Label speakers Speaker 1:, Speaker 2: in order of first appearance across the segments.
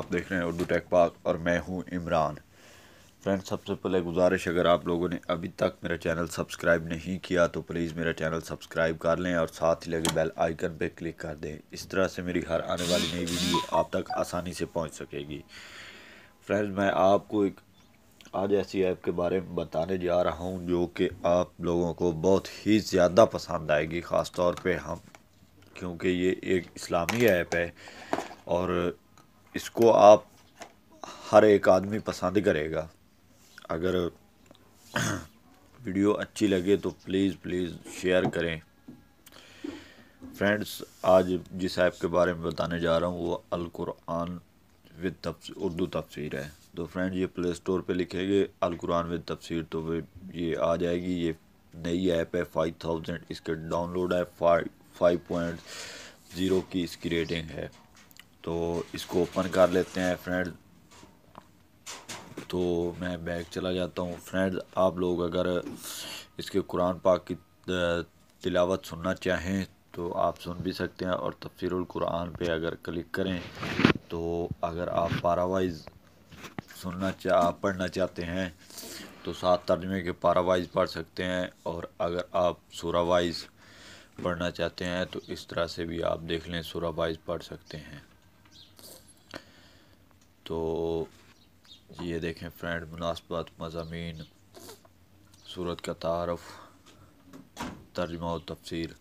Speaker 1: आप देख रहे हैं उर्दू टेक पाक और मैं हूं इमरान। फ्रेंड्स, सबसे पहले गुजारिश, अगर आप लोगों ने अभी तक मेरा चैनल सब्सक्राइब नहीं किया तो प्लीज़ मेरा चैनल सब्सक्राइब कर लें और साथ ही लगे बेल आइकन पे क्लिक कर दें। इस तरह से मेरी हर आने वाली नई वीडियो आप तक आसानी से पहुंच सकेगी। फ्रेंड्स, मैं आपको एक आज ऐसी ऐप के बारे में बताने जा रहा हूं जो कि आप लोगों को बहुत ही ज़्यादा पसंद आएगी, ख़ास तौर पे हम, क्योंकि ये एक इस्लामी ऐप है और इसको आप हर एक आदमी पसंद करेगा। अगर वीडियो अच्छी लगे तो प्लीज़ प्लीज़ शेयर करें। फ्रेंड्स, आज जिस ऐप के बारे में बताने जा रहा हूँ वो अल कुरान विद उर्दू तफसीर है। तो फ्रेंड्स, ये प्ले स्टोर पे लिखेंगे अल कुरान विद तफसीर तो ये आ जाएगी। ये नई ऐप है, 5000 इसके डाउनलोड है, 5.0 की इसकी रेटिंग है। तो इसको ओपन कर लेते हैं फ्रेंड्स। तो मैं बैग चला जाता हूँ। फ्रेंड्स, आप लोग अगर इसके कुरान पाक की तिलावत सुनना चाहें तो आप सुन भी सकते हैं, और तफसीरुल कुरान पे अगर क्लिक करें तो अगर आप पारा वाइज पढ़ना चाहते हैं तो 7 तर्जमे के पारा वाइज पढ़ सकते हैं, और अगर आप सूरा वाइज पढ़ना चाहते हैं तो इस तरह से भी आप देख लें, सूरा वाइज पढ़ सकते हैं। तो ये देखें फ्रेंड, मुनासबत, मज़ामीन, सूरत का तारफ़, तर्जुमा और तफसीर।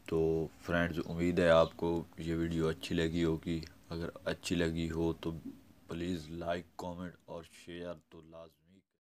Speaker 1: तो फ्रेंड्स, उम्मीद है आपको ये वीडियो अच्छी लगी होगी। अगर अच्छी लगी हो तो प्लीज़ लाइक, कमेंट और शेयर तो लाजमी।